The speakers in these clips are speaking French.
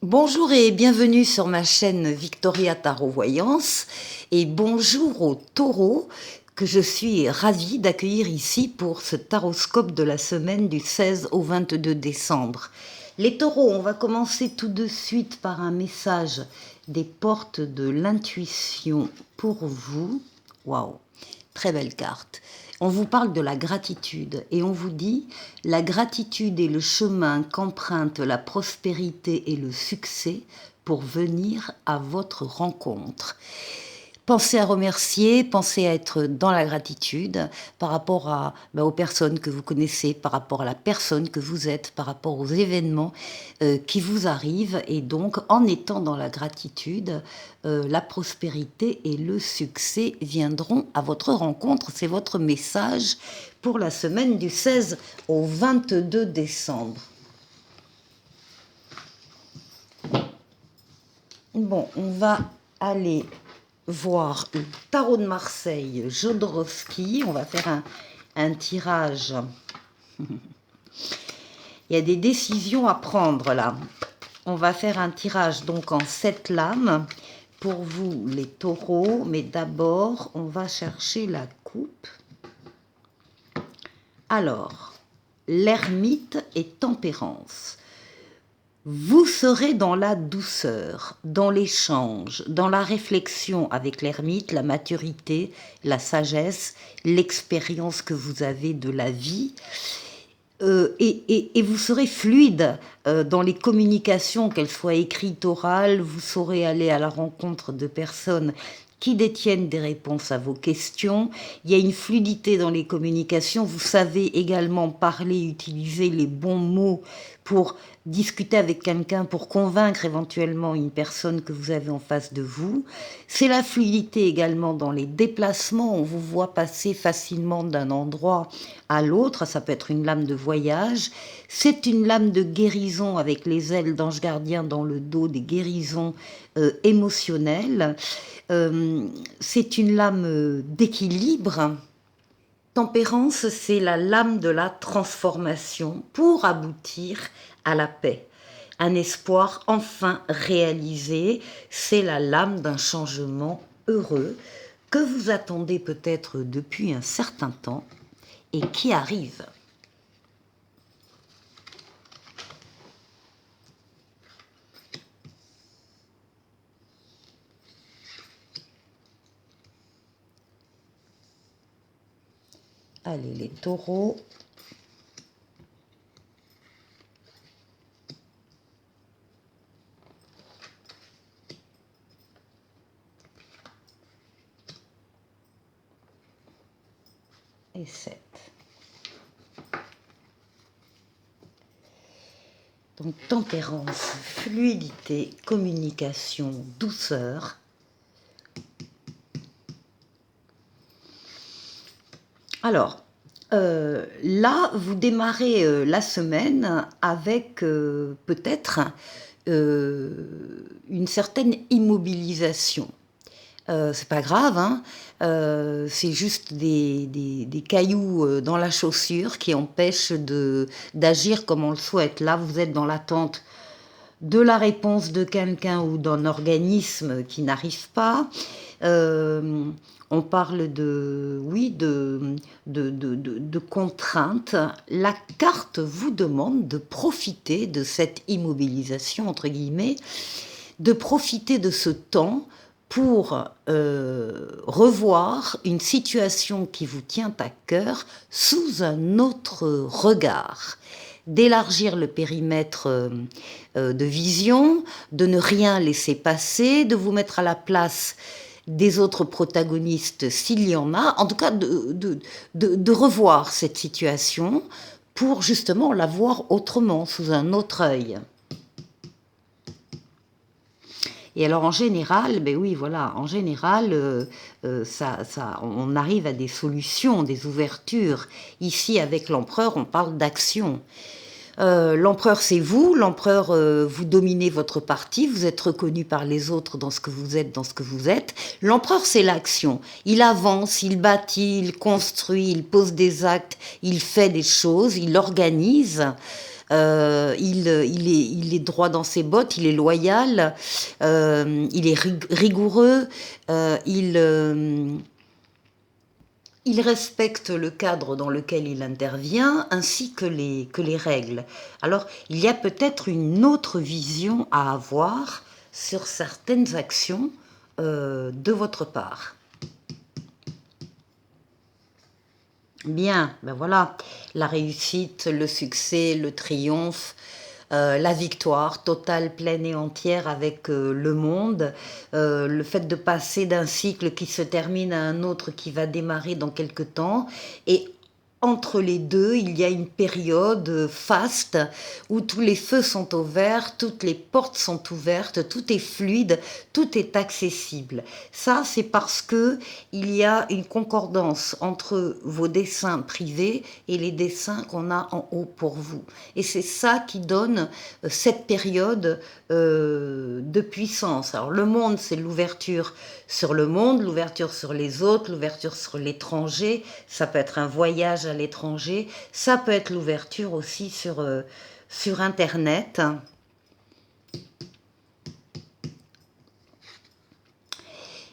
Bonjour et bienvenue sur ma chaîne Victoria Tarot Voyance et bonjour aux taureaux que je suis ravie d'accueillir ici pour ce taroscope de la semaine du 16 au 22 décembre. Les taureaux, on va commencer tout de suite par un message des portes de l'intuition pour vous. Waouh, très belle carte. On vous parle de la gratitude et on vous dit la gratitude est le chemin qu'emprunte la prospérité et le succès pour venir à votre rencontre. Pensez à remercier, pensez à être dans la gratitude par rapport aux personnes que vous connaissez, par rapport à la personne que vous êtes, par rapport aux événements qui vous arrivent. Et donc, en étant dans la gratitude, la prospérité et le succès viendront à votre rencontre. C'est votre message pour la semaine du 16 au 22 décembre. Bon, on va aller voir le tarot de Marseille, Jodorowsky. On va faire un tirage. Il y a des décisions à prendre là. On va faire un tirage donc en 7 lames pour vous les taureaux. Mais d'abord, on va chercher la coupe. Alors, l'ermite et tempérance. Vous serez dans la douceur, dans l'échange, dans la réflexion avec l'ermite, la maturité, la sagesse, l'expérience que vous avez de la vie. Et vous serez fluide dans les communications, qu'elles soient écrites, orales. Vous saurez aller à la rencontre de personnes qui détiennent des réponses à vos questions. Il y a une fluidité dans les communications. Vous savez également parler, utiliser les bons mots pour discuter avec quelqu'un, pour convaincre éventuellement une personne que vous avez en face de vous. C'est la fluidité également dans les déplacements. On vous voit passer facilement d'un endroit à l'autre. Ça peut être une lame de voyage. C'est une lame de guérison avec les ailes d'ange gardien dans le dos, des guérisons émotionnelles. C'est une lame d'équilibre. Tempérance, c'est la lame de la transformation pour aboutir à la paix. Un espoir enfin réalisé, c'est la lame d'un changement heureux que vous attendez peut-être depuis un certain temps et qui arrive. Allez, les taureaux. Et 7. Donc, tempérance, fluidité, communication, douceur. Alors, là, vous démarrez la semaine avec peut-être une certaine immobilisation. C'est pas grave, hein, c'est juste des cailloux dans la chaussure qui empêchent d'agir comme on le souhaite. Là, vous êtes dans l'attente de la réponse de quelqu'un ou d'un organisme qui n'arrive pas. On parle de contraintes. La carte vous demande de profiter de cette immobilisation, entre guillemets, de profiter de ce temps pour revoir une situation qui vous tient à cœur sous un autre regard, d'élargir le périmètre de vision, de ne rien laisser passer, de vous mettre à la place des autres protagonistes s'il y en a, en tout cas de revoir cette situation pour justement la voir autrement, sous un autre œil. Et alors en général, ben oui, voilà, en général, on arrive à des solutions, des ouvertures. Ici, avec l'empereur, on parle d'action. L'empereur, c'est vous. L'empereur, vous dominez votre parti. Vous êtes reconnu par les autres dans ce que vous êtes, dans ce que vous êtes. L'empereur, c'est l'action. Il avance, il bâtit, il construit, il pose des actes, il fait des choses, il organise. il est droit dans ses bottes, il est loyal, il est rigoureux, il respecte le cadre dans lequel il intervient ainsi que les règles. Alors, il y a peut-être une autre vision à avoir sur certaines actions de votre part. Bien, ben voilà, la réussite, le succès, le triomphe, la victoire totale, pleine et entière avec le monde, le fait de passer d'un cycle qui se termine à un autre qui va démarrer dans quelque temps, et entre les deux, il y a une période faste où tous les feux sont au vert, toutes les portes sont ouvertes, tout est fluide, tout est accessible. Ça, c'est parce que il y a une concordance entre vos dessins privés et les dessins qu'on a en haut pour vous. Et c'est ça qui donne cette période de puissance. Alors le monde, c'est l'ouverture sur le monde, l'ouverture sur les autres, l'ouverture sur l'étranger. Ça peut être un voyage à l'étranger, ça peut être l'ouverture aussi sur Internet.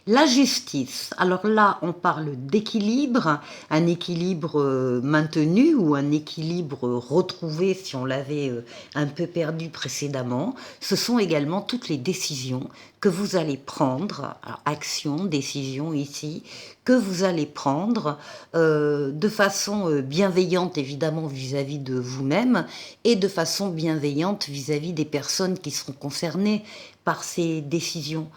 La justice, alors là on parle d'équilibre, un équilibre maintenu ou un équilibre retrouvé si on l'avait un peu perdu précédemment. Ce sont également toutes les décisions que vous allez prendre, alors, action, décision ici, que vous allez prendre de façon bienveillante évidemment vis-à-vis de vous-même et de façon bienveillante vis-à-vis des personnes qui seront concernées par ces décisions.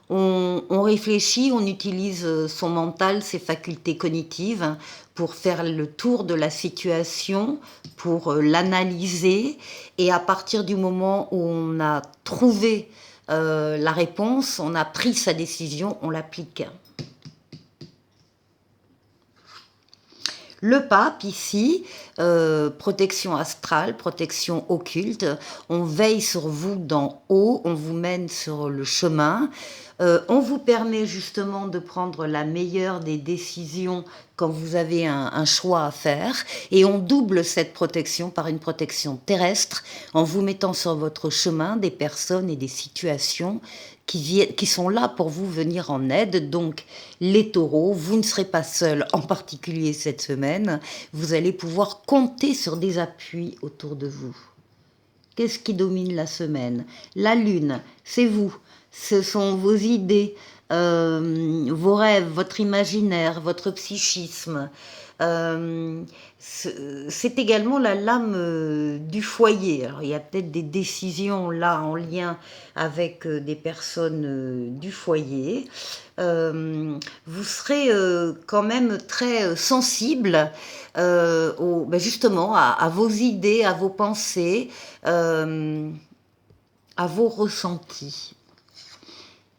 On réfléchit, on utilise son mental, ses facultés cognitives pour faire le tour de la situation, pour l'analyser. Et à partir du moment où on a trouvé la réponse, on a pris sa décision, on l'applique. Le pape ici, protection astrale, protection occulte, on veille sur vous d'en haut, on vous mène sur le chemin, on vous permet justement de prendre la meilleure des décisions quand vous avez un choix à faire, et on double cette protection par une protection terrestre en vous mettant sur votre chemin des personnes et des situations qui sont là pour vous venir en aide. Donc les taureaux, vous ne serez pas seuls, en particulier cette semaine, vous allez pouvoir compter sur des appuis autour de vous. Qu'est-ce qui domine la semaine? La lune, c'est vous, ce sont vos idées, vos rêves, votre imaginaire, votre psychisme. C'est également la lame du foyer. Alors, il y a peut-être des décisions là en lien avec des personnes du foyer. Vous serez quand même très sensible justement à vos idées, à vos pensées, à vos ressentis.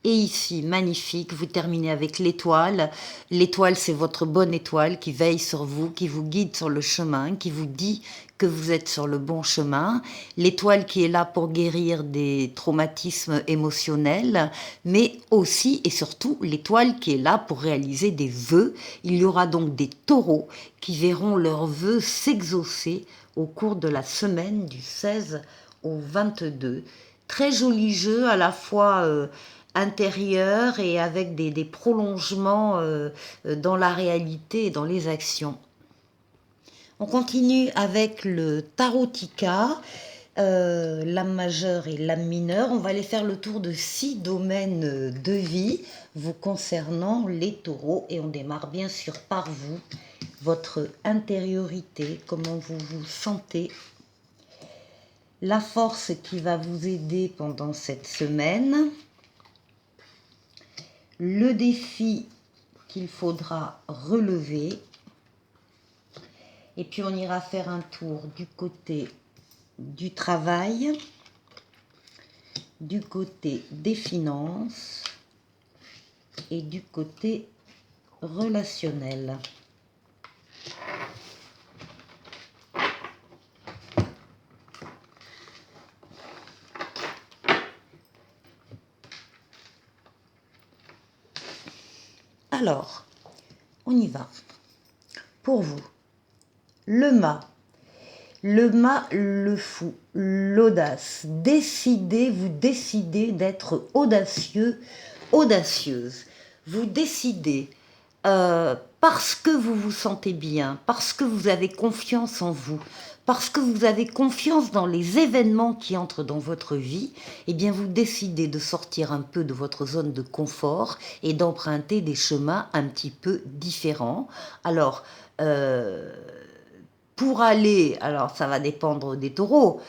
Et ici, magnifique, vous terminez avec l'étoile. L'étoile, c'est votre bonne étoile qui veille sur vous, qui vous guide sur le chemin, qui vous dit que vous êtes sur le bon chemin. L'étoile qui est là pour guérir des traumatismes émotionnels, mais aussi et surtout l'étoile qui est là pour réaliser des vœux. Il y aura donc des taureaux qui verront leurs vœux s'exaucer au cours de la semaine du 16 au 22. Très joli jeu, à la fois intérieur et avec des prolongements dans la réalité et dans les actions. On continue avec le tarotica, l'âme majeure et l'âme mineure. On va aller faire le tour de 6 domaines de vie vous concernant les taureaux, et on démarre bien sûr par vous, votre intériorité, comment vous vous sentez, la force qui va vous aider pendant cette semaine, le défi qu'il faudra relever, et puis on ira faire un tour du côté du travail, du côté des finances et du côté relationnel. Alors, on y va. Pour vous, le mât. Le mât, le fou, l'audace. Vous décidez d'être audacieux, audacieuse. Vous décidez parce que vous vous sentez bien, parce que vous avez confiance en vous, parce que vous avez confiance dans les événements qui entrent dans votre vie, eh bien vous décidez de sortir un peu de votre zone de confort et d'emprunter des chemins un petit peu différents. Alors, pour aller, alors ça va dépendre des taureaux,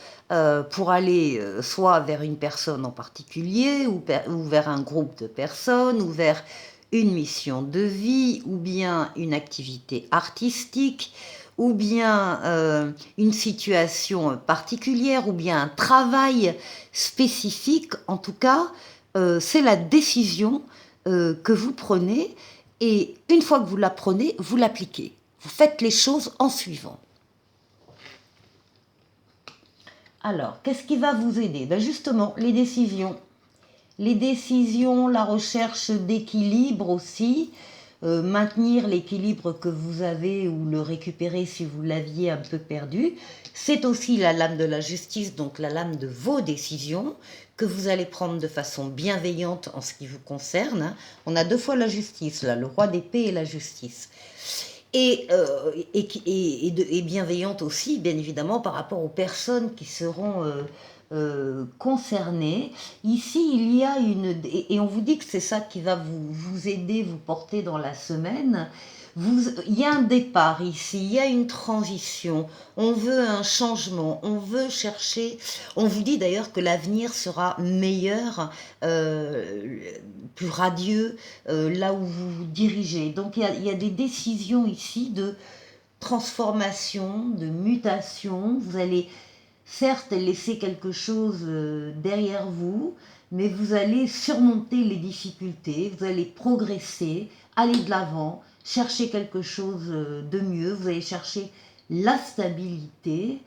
pour aller soit vers une personne en particulier, ou vers un groupe de personnes, ou vers une mission de vie, ou bien une activité artistique, ou bien une situation particulière, ou bien un travail spécifique. En tout cas, c'est la décision que vous prenez, et une fois que vous la prenez, vous l'appliquez. Vous faites les choses en suivant. Alors, qu'est-ce qui va vous aider? Ben justement, les décisions. Les décisions, la recherche d'équilibre aussi, maintenir l'équilibre que vous avez ou le récupérer si vous l'aviez un peu perdu. C'est aussi la lame de la justice, donc la lame de vos décisions, que vous allez prendre de façon bienveillante en ce qui vous concerne. On a deux fois la justice, là, le roi d'épée et la justice. Et bienveillante aussi, bien évidemment, par rapport aux personnes qui seront concernées. Ici, il y a et on vous dit que c'est ça qui va vous aider, vous porter dans la semaine. Il y a un départ ici, il y a une transition, on veut un changement, on veut chercher, on vous dit d'ailleurs que l'avenir sera meilleur, plus radieux, là où vous vous dirigez. Donc il y a des décisions ici de transformation, de mutation. Vous allez certes laisser quelque chose derrière vous, mais vous allez surmonter les difficultés, vous allez progresser, aller de l'avant, chercher quelque chose de mieux, vous allez chercher la stabilité.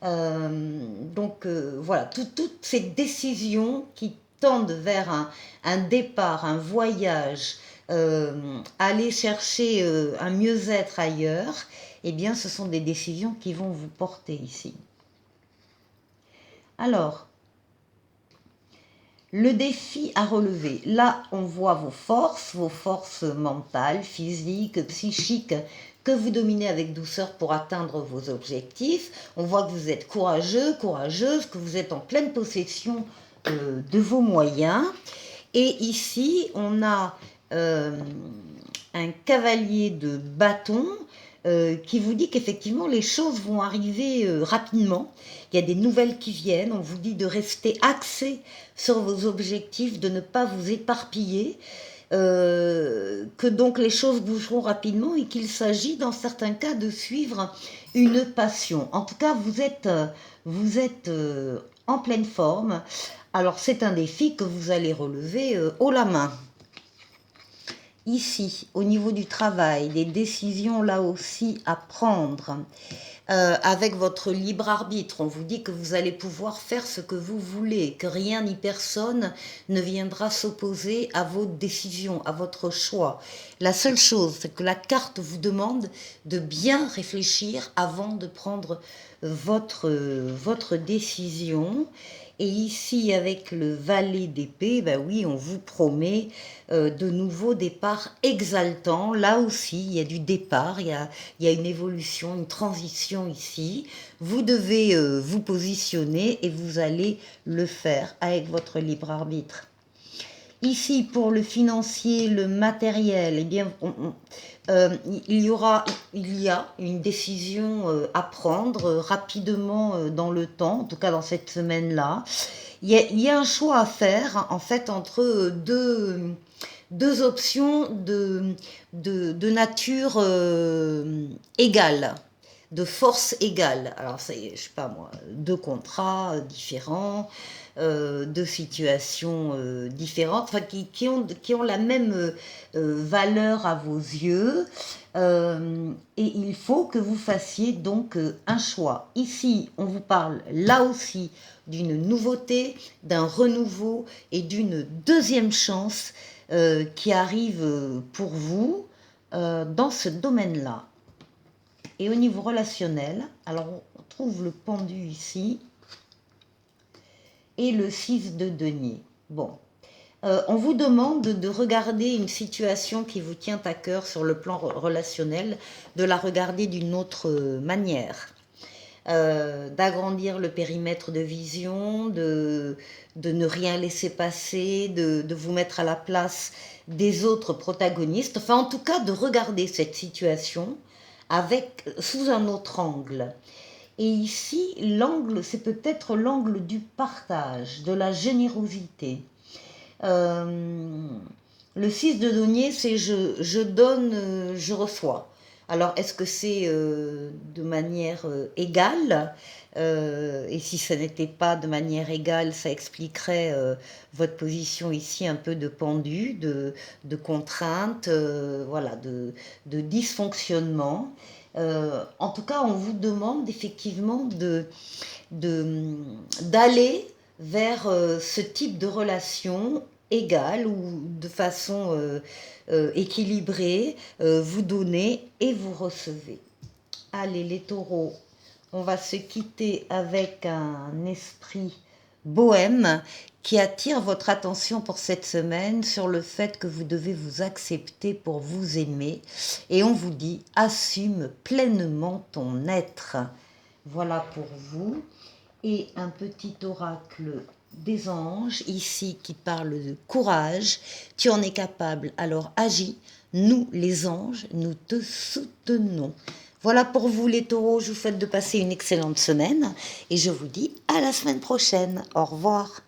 Voilà, toutes ces décisions qui tendent vers un départ, un voyage, aller chercher un mieux-être ailleurs, eh bien ce sont des décisions qui vont vous porter ici. Alors, le défi à relever. Là, on voit vos forces mentales, physiques, psychiques, que vous dominez avec douceur pour atteindre vos objectifs. On voit que vous êtes courageux, courageuse, que vous êtes en pleine possession de vos moyens. Et ici, on a un cavalier de bâton qui vous dit qu'effectivement les choses vont arriver rapidement. Il y a des nouvelles qui viennent. On vous dit de rester axé sur vos objectifs, de ne pas vous éparpiller, que donc les choses bougeront rapidement et qu'il s'agit dans certains cas de suivre une passion. En tout cas, vous êtes en pleine forme. Alors c'est un défi que vous allez relever haut la main. Ici, au niveau du travail, des décisions là aussi à prendre. Avec votre libre arbitre, on vous dit que vous allez pouvoir faire ce que vous voulez, que rien ni personne ne viendra s'opposer à vos décisions, à votre choix. La seule chose, c'est que la carte vous demande de bien réfléchir avant de prendre votre décision. Et ici, avec le valet d'épée, ben oui, on vous promet de nouveaux départs exaltants. Là aussi, il y a du départ, il y a une évolution, une transition ici. Vous devez vous positionner et vous allez le faire avec votre libre arbitre. Ici, pour le financier, le matériel, eh bien, il y a une décision à prendre rapidement dans le temps, en tout cas dans cette semaine-là. Il y a un choix à faire, en fait, entre deux options de nature égale, de force égale. Alors, c'est, je sais pas moi, deux contrats différents, deux situations différentes, enfin, qui ont la même valeur à vos yeux. Et il faut que vous fassiez donc un choix. Ici, on vous parle là aussi d'une nouveauté, d'un renouveau et d'une deuxième chance qui arrive pour vous dans ce domaine-là. Et au niveau relationnel, alors trouve le pendu ici et le 6 de denier. Bon, on vous demande de regarder une situation qui vous tient à cœur sur le plan relationnel, de la regarder d'une autre manière. D'agrandir le périmètre de vision, de ne rien laisser passer, de vous mettre à la place des autres protagonistes, enfin en tout cas de regarder cette situation sous un autre angle. Et ici, l'angle, c'est peut-être l'angle du partage, de la générosité. Le 6 de denier, c'est je donne, je reçois. Alors, est-ce que c'est de manière égale et si ce n'était pas de manière égale, ça expliquerait votre position ici un peu de pendu, de contrainte, voilà, de dysfonctionnement. En tout cas, on vous demande effectivement d'aller vers ce type de relation égale ou de façon équilibrée, vous donnez et vous recevez. Allez les taureaux, on va se quitter avec un esprit bohème qui attire votre attention pour cette semaine sur le fait que vous devez vous accepter pour vous aimer. Et on vous dit, assume pleinement ton être. Voilà pour vous. Et un petit oracle des anges ici qui parle de courage. Tu en es capable, alors agis. Nous, les anges, nous te soutenons. Voilà pour vous les taureaux, je vous souhaite de passer une excellente semaine et je vous dis à la semaine prochaine. Au revoir.